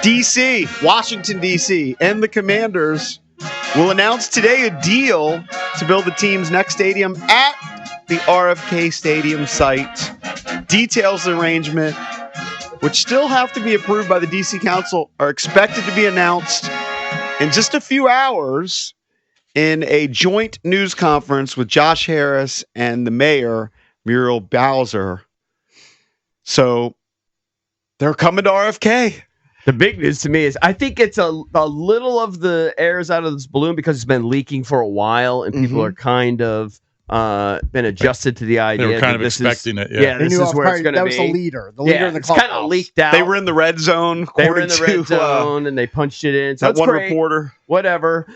D.C., Washington, D.C., and the Commanders will announce today a deal to build the team's next stadium at the RFK Stadium site. Details of the arrangement, which still have to be approved by the D.C. Council, are expected to be announced in just a few hours in a joint news conference with Josh Harris and the mayor, Muriel Bowser. So they're coming to RFK. The big news to me is I think it's a little of the air's out of this balloon because it's been leaking for a while and people are kind of been adjusted to the idea. They were kind of expecting it. Yeah, this is where it's going to be. That was the leader in the it's clubhouse. kind of leaked out. They were in the red zone. They were in the red zone and they punched it in. So that it's one great. reporter. Whatever.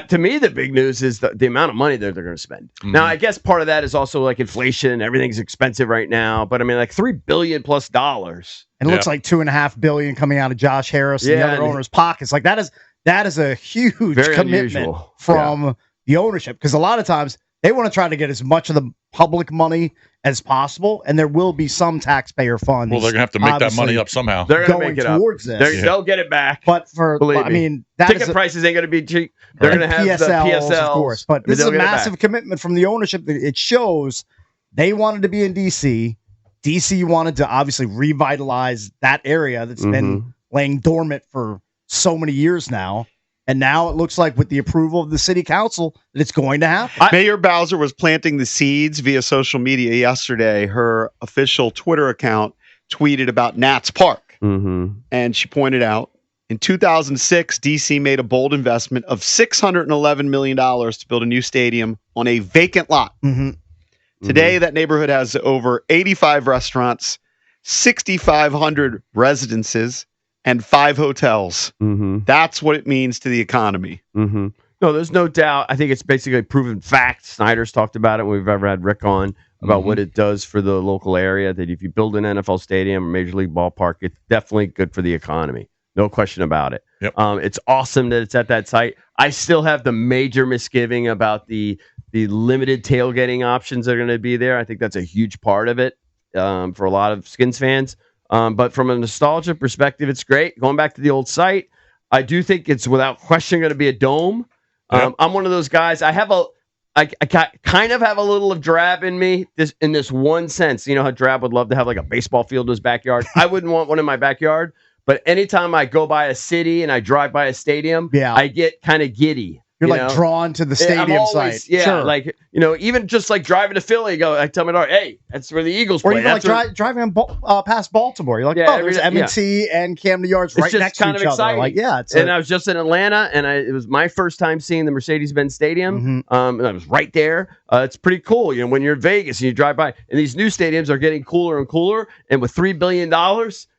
To me, the big news is the amount of money that they're going to spend. Mm-hmm. Now, I guess part of that is also like inflation. Everything's expensive right now. But I mean, like $3 billion plus. And it looks like $2.5 billion coming out of Josh Harris and the other owners' pockets. Like that is a huge commitment from the ownership, because a lot of times they want to try to get as much of the public money as possible, and there will be some taxpayer funds. Well, they're going to have to make that money up somehow. They're going to make it towards up. This. They'll get it back. But ticket prices ain't going to be cheap. They're going to have PSLs, the PSLs, of course. But this is a massive commitment from the ownership. It shows they wanted to be in D.C. D.C. wanted to obviously revitalize that area that's been laying dormant for so many years now. And now it looks like with the approval of the city council that it's going to happen. Mayor Bowser was planting the seeds via social media yesterday. Her official Twitter account tweeted about Nats Park. And she pointed out, in 2006, D.C. made a bold investment of $611 million to build a new stadium on a vacant lot. Today, that neighborhood has over 85 restaurants, 6,500 residences, and 5 hotels. That's what it means to the economy. No, there's no doubt. I think it's basically a proven fact. Snyder's talked about it when we've ever had Rick on about what it does for the local area, that if you build an NFL stadium or Major League ballpark, it's definitely good for the economy. No question about it. Yep. It's awesome that it's at that site. I still have the major misgiving about the limited tailgating options that are going to be there. I think that's a huge part of it for a lot of Skins fans. But from a nostalgia perspective, it's great. Going back to the old site, I do think it's without question going to be a dome. I'm one of those guys. I kind of have a little of Drab in me in this one sense. You know how Drab would love to have like a baseball field in his backyard? I wouldn't want one in my backyard. But anytime I go by a city and I drive by a stadium, I get kind of giddy. You're drawn to the stadium site. Yeah, sure. like, even just like driving to Philly, I tell my daughter, hey, that's where the Eagles play. Or even driving past Baltimore. You're like, there's M&T and Camden Yards right next to each other. Like, and I was just in Atlanta, and it was my first time seeing the Mercedes-Benz Stadium. And I was right there. It's pretty cool. When you're in Vegas and you drive by, and these new stadiums are getting cooler and cooler, and with $3 billion,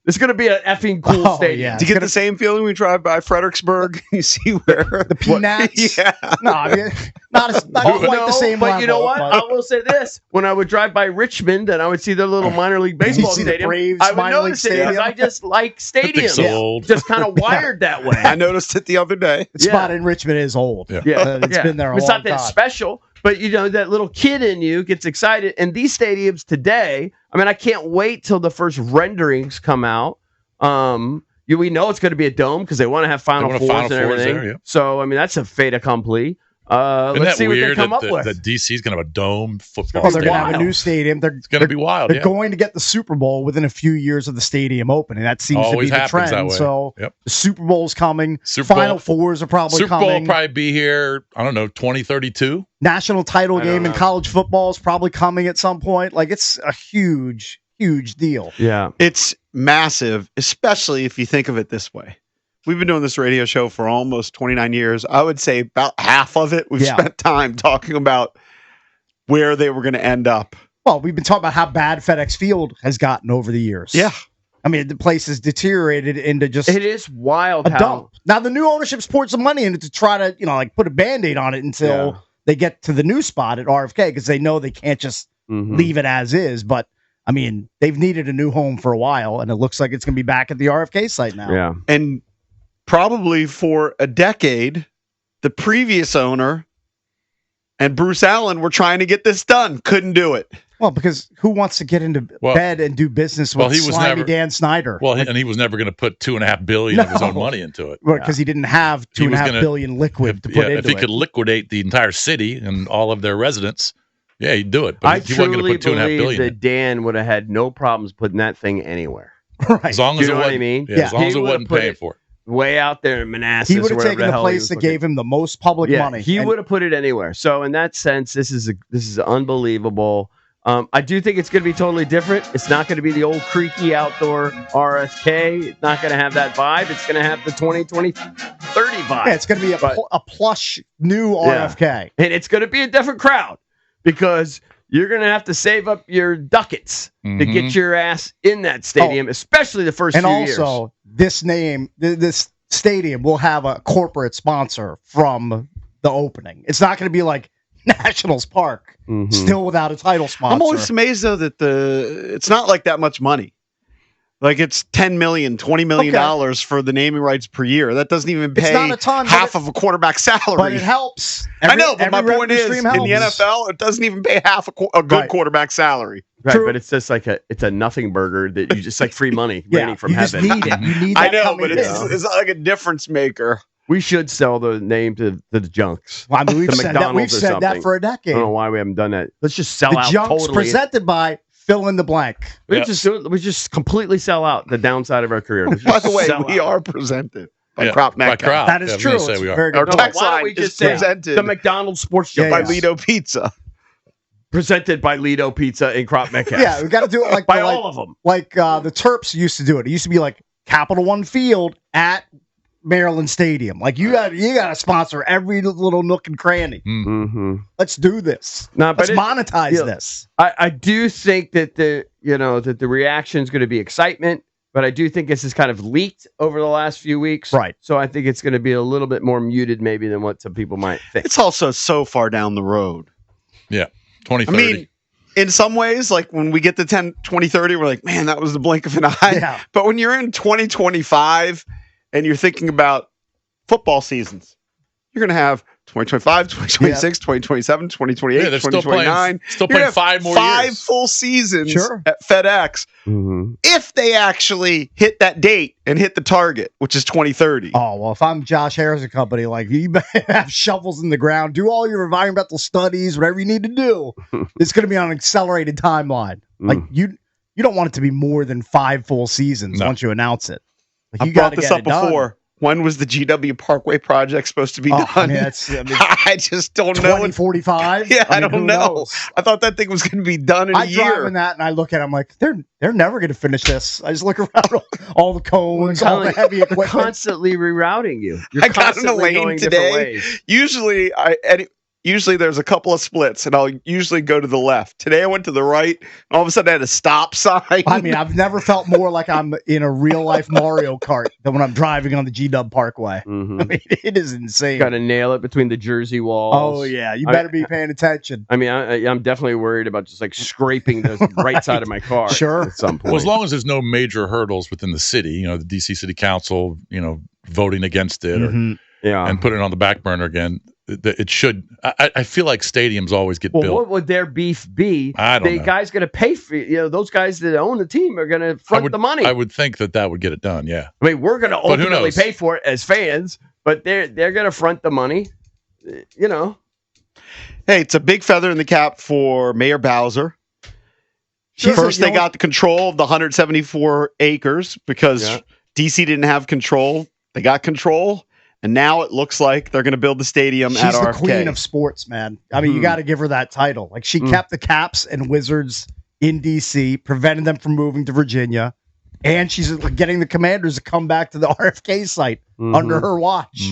it's going to be an effing cool stadium. Yeah. Do you get the same feeling when you drive by Fredericksburg? You see where the Peanuts? No, I mean, not quite the same. But level, you know what? I will say this: when I would drive by Richmond and I would see their little minor league baseball stadium, I would notice it because I just like stadiums. Just kind of wired that way. I noticed it the other day. The spot in Richmond is old. It's been there a long time. It's not that special. But, that little kid in you gets excited. And these stadiums today, I mean, I can't wait till the first renderings come out. We know it's going to be a dome because they want to have Final Fours and everything. There, So, I mean, that's a fait accompli. Let's see what they come up with. That DC's going to have a dome football they're going to have a new stadium. It's going to be wild. They're going to get the Super Bowl within a few years of the stadium opening. That seems to be the trend. So the Super Bowl's coming. Final Fours are probably coming. Super Bowl will probably be here, 2032. National title game in college football is probably coming at some point. Like, it's a huge, huge deal. Yeah. It's massive, especially if you think of it this way. We've been doing this radio show for almost 29 years. I would say about half of it we've spent time talking about where they were going to end up. Well, we've been talking about how bad FedEx Field has gotten over the years. Yeah. I mean, the place has deteriorated into just it is wild a dump. Now, the new ownership's poured some money in it to try to, put a Band-Aid on it until they get to the new spot at RFK, because they know they can't just leave it as is. But, I mean, they've needed a new home for a while, and it looks like it's going to be back at the RFK site now. Yeah. And probably for a decade, the previous owner and Bruce Allen were trying to get this done. Couldn't do it. Well, because who wants to get into bed and do business with slimy Dan Snyder? Well, and he was never going to put $2.5 billion of his own money into it. Because he didn't have $2.5 billion liquid to put into it. If he could liquidate the entire city and all of their residents, yeah, he'd do it. But I he wasn't going to put $2.5 billion. that Dan would have had no problems putting that thing anywhere. Right. As long as you know it what wasn't, I mean? Yeah, as long as it wasn't paying for it. Way out there in Manassas. He would have taken the place that gave him the most public money. He would have put it anywhere. So in that sense, this is unbelievable. I do think it's going to be totally different. It's not going to be the old creaky outdoor RFK. It's not going to have that vibe. It's going to have the 2020, 30 vibe. Yeah, it's going to be a plush new RFK. And it's going to be a different crowd because you're going to have to save up your ducats to get your ass in that stadium, especially the first few years. And also, this stadium will have a corporate sponsor from the opening. It's not going to be like Nationals Park, still without a title sponsor. I'm always amazed, though, that it's not like that much money. Like it's $10 million, $20 million for the naming rights per year. That doesn't even pay half of a quarterback salary. But it helps. I know, but my point is, in the NFL, it doesn't even pay half a good quarterback salary. Right, but it's just like it's a nothing burger that you just like free money raining from heaven. Just need it. You need that. I know, but it's not like a difference maker. We should sell the name to the junks. Well, I mean, we've said that for a decade. I don't know why we haven't done that. Let's just sell out junks totally. Presented by fill in the blank. We just completely sell out the downside of our career. By the way, we are presented by Crop Metcalf. That is true. Say we are. Our text line we just is presented the McDonald's Sports Junkies by Lido Pizza. Presented by Lido Pizza and Crop Metcalf. Yeah, we got to do it like by all of them. Like the Terps used to do it. It used to be like Capital One Field at Maryland Stadium. Like you got to sponsor every little nook and cranny. Let's do this. Let's monetize this. I do think that the reaction is going to be excitement, but I do think this is kind of leaked over the last few weeks. Right. So I think it's going to be a little bit more muted maybe than what some people might think. It's also so far down the road. Yeah. 2030. I mean, in some ways, like when we get to 2030, we're like, man, that was the blink of an eye. Yeah. But when you're in 2025 and you're thinking about football seasons, you're going to have 2025, 2026, 2027, 2028, 2029. Still playing 5 more years. 5 full seasons at FedEx. If they actually hit that date and hit the target, which is 2030. Oh, well, if I'm Josh Harris and company, like you better have shovels in the ground, do all your environmental studies, whatever you need to do. It's going to be on an accelerated timeline. Like you don't want it to be more than 5 full seasons once you announce it. Like, I brought this up before. When was the GW Parkway project supposed to be done? I just don't know. 2045? Yeah, I don't know. I thought that thing was going to be done in a year. I drive in that and I look at it, I'm like, they're never going to finish this. I just look around all the cones, all the heavy equipment. Constantly rerouting you. I got in the lane today. Usually there's a couple of splits, and I'll usually go to the left. Today I went to the right, and all of a sudden I had a stop sign. I mean, I've never felt more like I'm in a real-life Mario Kart than when I'm driving on the GW Parkway. I mean, it is insane. Got to nail it between the Jersey walls. Oh, yeah. You better be paying attention. I mean, I'm definitely worried about just like scraping the right side of my car at some point. Well, as long as there's no major hurdles within the city, the DC City Council, voting against it and putting it on the back burner again, it should. I feel like stadiums always get built. What would their beef be? I don't know. The guy's going to pay for those guys that own the team are going to front the money. I would think that would get it done. Yeah. I mean, we're going to ultimately pay for it as fans, but they're going to front the money. Hey, it's a big feather in the cap for Mayor Bowser. First, they got the control of the 174 acres because DC didn't have control. They got control. And now it looks like they're going to build the stadium at RFK. She's the queen of sports, man. I mean, you got to give her that title. Like, she kept the Caps and Wizards in D.C., prevented them from moving to Virginia, and she's getting the Commanders to come back to the RFK site under her watch.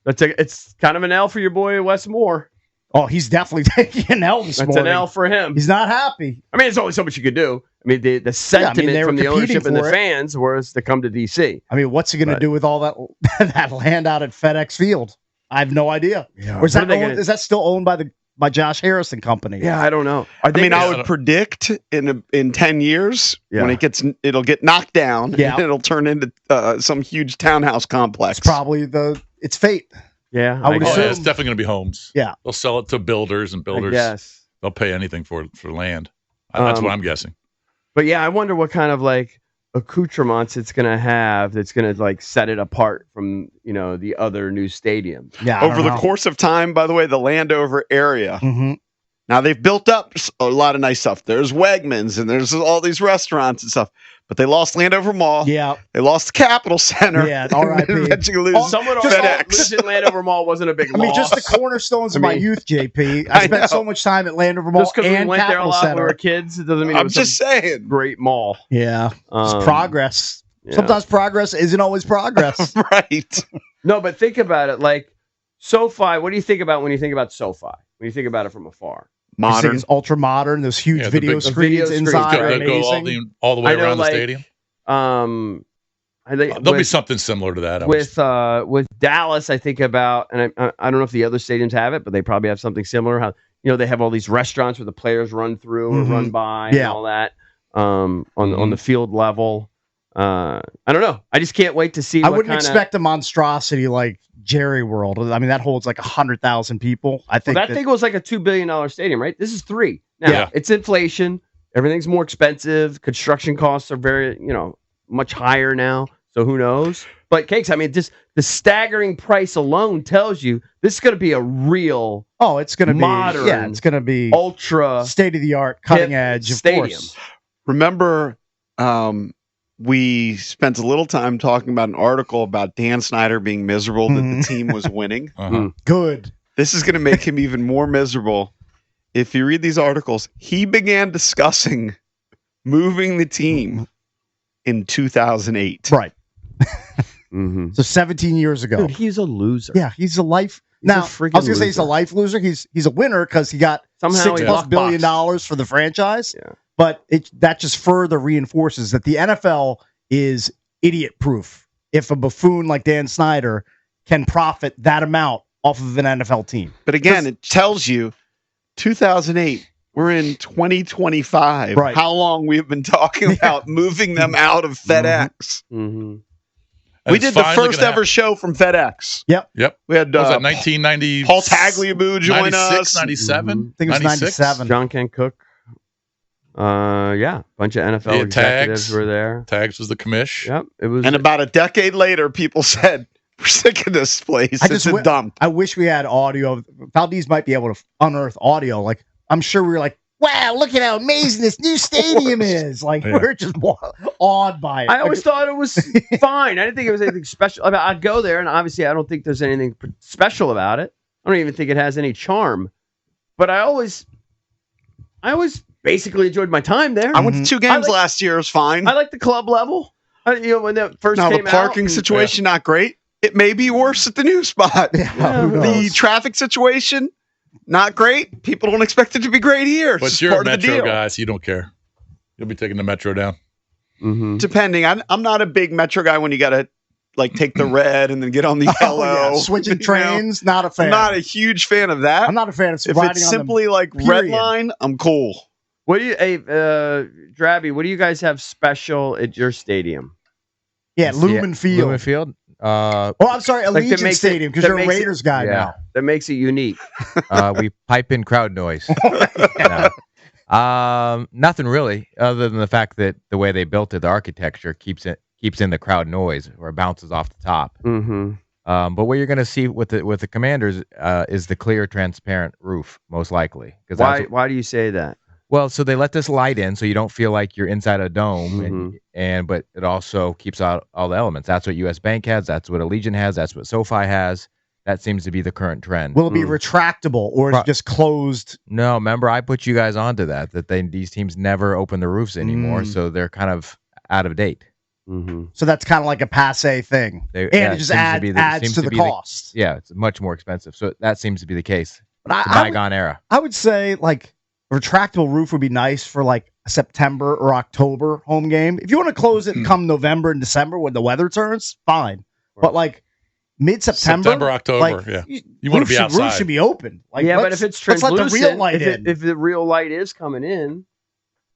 It's kind of an L for your boy Wes Moore. Oh, he's definitely taking an L this morning. That's an L for him. He's not happy. I mean, there's only so much you could do. I mean, the sentiment from the ownership and the fans was to come to D.C. I mean, what's he going to do with all that land out at FedEx Field? I have no idea. Yeah. Or is that still owned by Josh Harris and company? Yeah, I don't know. I would predict in 10 years when it'll get knocked down and it'll turn into some huge townhouse complex. It's probably it's fate. Yeah, I would assume. It's definitely going to be homes. Yeah, they'll sell it to builders, and builders. Yes, they'll pay anything for land. That's what I'm guessing. But yeah, I wonder what kind of like accoutrements it's going to have that's going to like set it apart from, the other new stadium. Yeah. Over the course of time, by the way, the Landover area. Mm-hmm. Now they've built up a lot of nice stuff. There's Wegmans and there's all these restaurants and stuff. But they lost Landover Mall. Yeah. They lost the Capitol Center. Yeah, R.I.P. Eventually lose Someone FedEx. lived in Landover Mall wasn't a big loss. Just the cornerstones of my youth, JP. I spent so much time at Landover Mall just because we went there a lot when we were kids, it doesn't mean it was just saying. Great mall. Yeah. It's progress. Yeah. Sometimes progress isn't always progress. Right. No, but think about it. Like SoFi, what do you think about when you think about SoFi? When you think about it from afar? Modern. It's ultra modern. Those huge video screens inside are amazing. All the way around the stadium. There'll be something similar to that. With Dallas, I think about, and I don't know if the other stadiums have it, but they probably have something similar. How they have all these restaurants where the players run through or run by and all that on the field level. I don't know. I just can't wait to see. I wouldn't expect a monstrosity like Jerry World. I mean, that holds like 100,000 people. I think that thing was like a $2 billion stadium, right? This is 3. Now it's inflation. Everything's more expensive. Construction costs are very, much higher now. So who knows? But Cakes, I mean, just the staggering price alone tells you this is going to be a real. Oh, it's going to be modern. Yeah, it's going to be ultra state of the art, cutting edge stadium. Of course. Remember, we spent a little time talking about an article about Dan Snyder being miserable that the team was winning. Good. This is going to make him even more miserable. If you read these articles, he began discussing moving the team in 2008. Right. So 17 years ago. Dude, he's a loser. Yeah, he's a life. He's now, a freaking I was going to say loser. he's a life loser. He's a winner because he got $6+ billion for the franchise. Yeah. But that just further reinforces that the NFL is idiot proof. If a buffoon like Dan Snyder can profit that amount off of an NFL team. But again, it tells you 2008, we're in 2025. Right. How long we have been talking about moving them out of FedEx. We did the first ever show from FedEx. Yep. We had was that 1990? Paul Tagliabue join 96, us. 97? I think it was 97. John Ken Cook. Bunch of NFL executives were there. Tags was the commish. Yep. It was. And about a decade later, people said, we're sick of this place. It's a dump. I wish we had audio. Valdez might be able to unearth audio. Like, I'm sure we were like, wow, look at how amazing this new stadium is. Like, we're just awed by it. I always thought it was fine. I didn't think it was anything special. I mean, I'd go there, and obviously I don't think there's anything special about it. I don't even think it has any charm. But I always basically enjoyed my time there. I went to 2 games last year. It was fine. I like the club level. When that first came out. Now, the parking situation, not great. It may be worse at the new spot. The traffic situation, not great. People don't expect it to be great here. But you're a Metro guy, so you don't care. You'll be taking the Metro down. Depending. I'm not a big Metro guy when you got to take the red and then get on the yellow. Switching trains, not a fan. I'm not a huge fan of that. I'm not a fan of if riding it's on simply like red line, I'm cool. What do you, Drabby, what do you guys have special at your stadium? Yeah, Lumen Field. Lumen Field. I'm sorry, Allegiant Stadium, because you're a Raiders guy now. That makes it unique. We pipe in crowd noise. Nothing really, other than the fact that the way they built it, the architecture keeps in the crowd noise or bounces off the top. But what you're going to see with the Commanders is the clear, transparent roof, most likely. Why do you say that? Well, so they let this light in, so you don't feel like you're inside a dome, but it also keeps out all the elements. That's what U.S. Bank has. That's what Allegiant has. That's what SoFi has. That seems to be the current trend. Will it be retractable or is it just closed? No, remember I put you guys onto that these teams never open the roofs anymore, so they're kind of out of date. So that's kind of like a passe thing, and it just adds to the cost. It's much more expensive. So that seems to be the case. But the bygone era. I would say like a retractable roof would be nice for like a September or October home game. If you want to close it come November and December when the weather turns, fine. But like mid-September, October, you want to be outside. Roof should be open. Like, but if it's translucent, let the real light in. If the real light is coming in,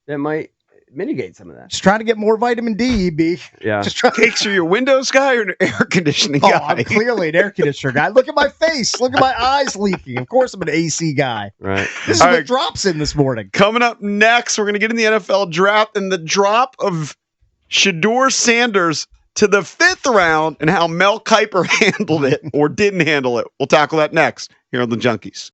that might mitigate some of that. Just trying to get more vitamin D, B. Yeah. Just trying. Cakes, are you a Windows guy or an air conditioning Oh, guy? I'm clearly an air conditioner guy. Look at my face. Look at my eyes leaking. Of course, I'm an AC guy. Right. This is All what right. drops in this morning. Coming up next, we're going to get in the NFL draft and the drop of Shedeur Sanders to the 5th round and how Mel Kiper handled it or didn't handle it. We'll tackle that next here on the Junkies.